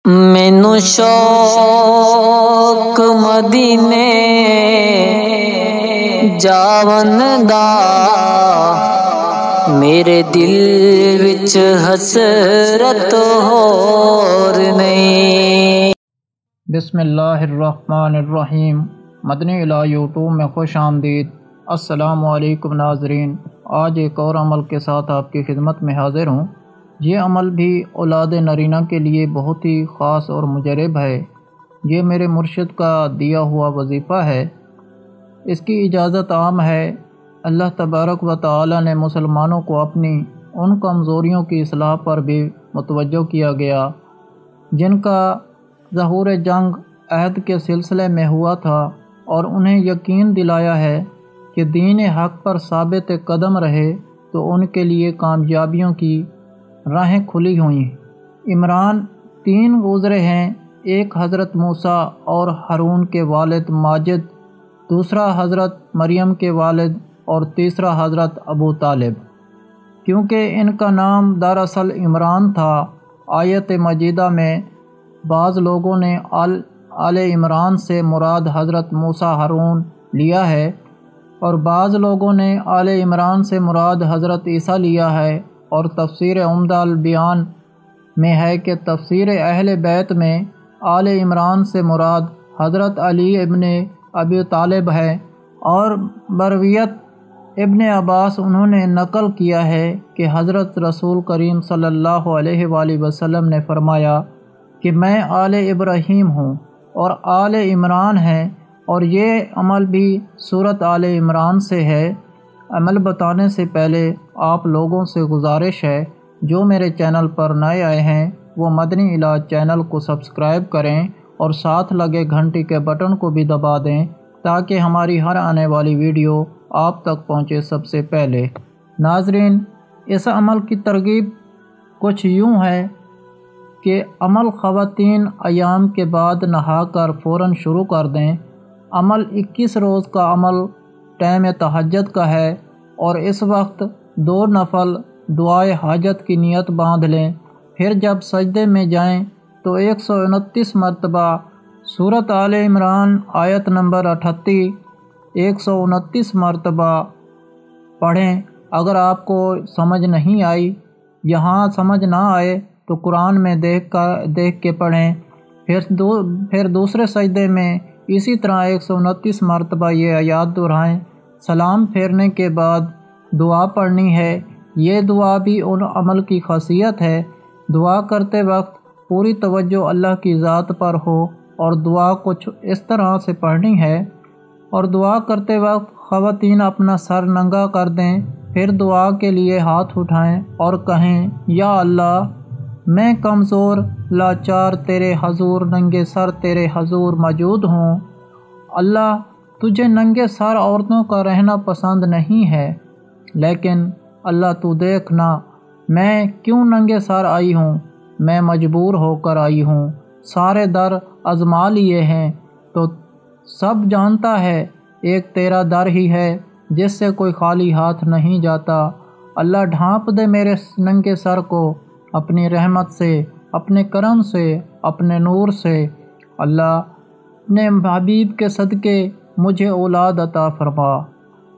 مینوں شوق مدینے جاون دا میرے دل وچ حسرت ہور نہیں۔ بسم اللہ الرحمن الرحیم۔ مدنی الہ یوٹیوب میں خوش آمدید۔ السلام علیکم ناظرین، آج ایک اور عمل کے ساتھ آپ کی خدمت میں حاضر ہوں۔ یہ عمل بھی اولاد نرینہ کے لیے بہت ہی خاص اور مجرب ہے۔ یہ میرے مرشد کا دیا ہوا وظیفہ ہے۔ اس کی اجازت عام ہے۔ اللہ تبارک و تعالی نے مسلمانوں کو اپنی ان کمزوریوں کی اصلاح پر بھی متوجہ کیا گیا جن کا ظہور جنگ عہد کے سلسلے میں ہوا تھا، اور انہیں یقین دلایا ہے کہ دین حق پر ثابت قدم رہے تو ان کے لیے کامیابیوں کی راہیں کھلی ہوئیں۔ عمران 3 گزرے ہیں، ایک حضرت موسیٰ اور ہارون کے والد ماجد، دوسرا حضرت مریم کے والد، اور تیسرا حضرت ابو طالب۔ کیونکہ ان کا نام دراصل عمران تھا، آیت مجیدہ میں بعض لوگوں نے آل عمران سے مراد حضرت موسیٰ ہارون لیا ہے، اور بعض لوگوں نے آل عمران سے مراد حضرت عیسیٰ لیا ہے، اور تفسیر عمدہ البیان میں ہے کہ تفسیر اہل بیت میں آل عمران سے مراد حضرت علی ابن ابی طالب ہے، اور برویت ابن عباس انہوں نے نقل کیا ہے کہ حضرت رسول کریم صلی اللہ علیہ وآلہ وسلم نے فرمایا کہ میں آل ابراہیم ہوں اور آل عمران ہے، اور یہ عمل بھی سورت آل عمران سے ہے۔ عمل بتانے سے پہلے آپ لوگوں سے گزارش ہے جو میرے چینل پر نئے آئے ہیں وہ مدنی الہ چینل کو سبسکرائب کریں اور ساتھ لگے گھنٹی کے بٹن کو بھی دبا دیں تاکہ ہماری ہر آنے والی ویڈیو آپ تک پہنچے سب سے پہلے۔ ناظرین، اس عمل کی ترغیب کچھ یوں ہے کہ عمل خواتین ایام کے بعد نہا کر فوراً شروع کر دیں۔ عمل 21 روز کا عمل ٹائم تہجد کا ہے، اور اس وقت 2 نفل دعائے حاجت کی نیت باندھ لیں۔ پھر جب سجدے میں جائیں تو 129 مرتبہ سورت آل عمران آیت نمبر 38 129 مرتبہ پڑھیں۔ اگر آپ کو سمجھ نہیں آئی، یہاں سمجھ نہ آئے تو قرآن میں دیکھ کے پڑھیں۔ پھر دوسرے سجدے میں اسی طرح 129 مرتبہ یہ آیات دہرائیں۔ سلام پھیرنے کے بعد دعا پڑھنی ہے۔ یہ دعا بھی ان عمل کی خاصیت ہے۔ دعا کرتے وقت پوری توجہ اللہ کی ذات پر ہو، اور دعا کچھ اس طرح سے پڑھنی ہے۔ اور دعا کرتے وقت خواتین اپنا سر ننگا کر دیں، پھر دعا کے لیے ہاتھ اٹھائیں اور کہیں، یا اللہ، میں کمزور لاچار تیرے حضور ننگے سر تیرے حضور موجود ہوں۔ اللہ، تجھے ننگے سر عورتوں کا رہنا پسند نہیں ہے، لیکن اللہ تو دیکھنا میں کیوں ننگے سر آئی ہوں، میں مجبور ہو کر آئی ہوں، سارے در آزما لیے ہیں تو سب جانتا ہے ایک تیرا در ہی ہے جس سے کوئی خالی ہاتھ نہیں جاتا۔ اللہ، ڈھانپ دے میرے ننگے سر کو اپنی رحمت سے، اپنے کرم سے، اپنے نور سے۔ اللہ، اپنے حبیب کے صدقے مجھے اولاد عطا فرما۔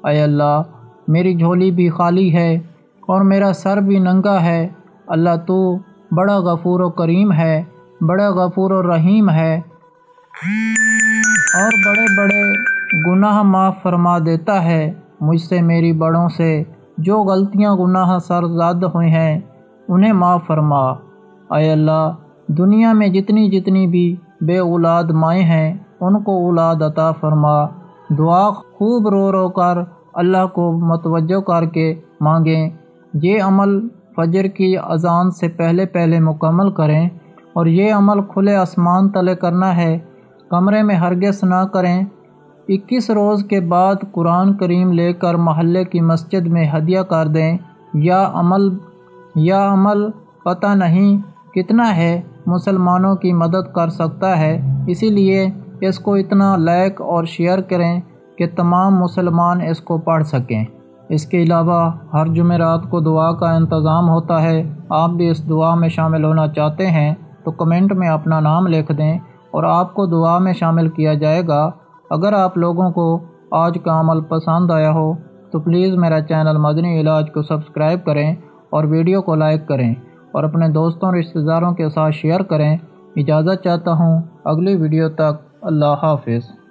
اے اللہ، میری جھولی بھی خالی ہے اور میرا سر بھی ننگا ہے۔ اللہ، تو بڑا غفور و کریم ہے، بڑا غفور و رحیم ہے، اور بڑے بڑے گناہ معاف فرما دیتا ہے۔ مجھ سے، میری بڑوں سے جو غلطیاں گناہ سرزاد ہوئے ہیں انہیں معاف فرما۔ اے اللہ، دنیا میں جتنی بھی بے اولاد مائیں ہیں ان کو اولاد عطا فرما۔ دعا خوب رو رو کر اللہ کو متوجہ کر کے مانگیں۔ یہ عمل فجر کی اذان سے پہلے مکمل کریں، اور یہ عمل کھلے آسمان تلے کرنا ہے، کمرے میں ہرگز نہ کریں۔ 21 روز کے بعد قرآن کریم لے کر محلے کی مسجد میں ہدیہ کر دیں۔ یا عمل پتہ نہیں کتنا ہے، مسلمانوں کی مدد کر سکتا ہے، اسی لیے اس کو اتنا لائک اور شیئر کریں کہ تمام مسلمان اس کو پڑھ سکیں۔ اس کے علاوہ ہر جمعرات کو دعا کا انتظام ہوتا ہے۔ آپ بھی اس دعا میں شامل ہونا چاہتے ہیں تو کمنٹ میں اپنا نام لکھ دیں اور آپ کو دعا میں شامل کیا جائے گا۔ اگر آپ لوگوں کو آج کا عمل پسند آیا ہو تو پلیز میرا چینل مدنی علاج کو سبسکرائب کریں اور ویڈیو کو لائک کریں اور اپنے دوستوں رشتہ داروں کے ساتھ شیئر کریں۔ اجازت چاہتا ہوں، اگلی ویڈیو تک اللہ حافظ۔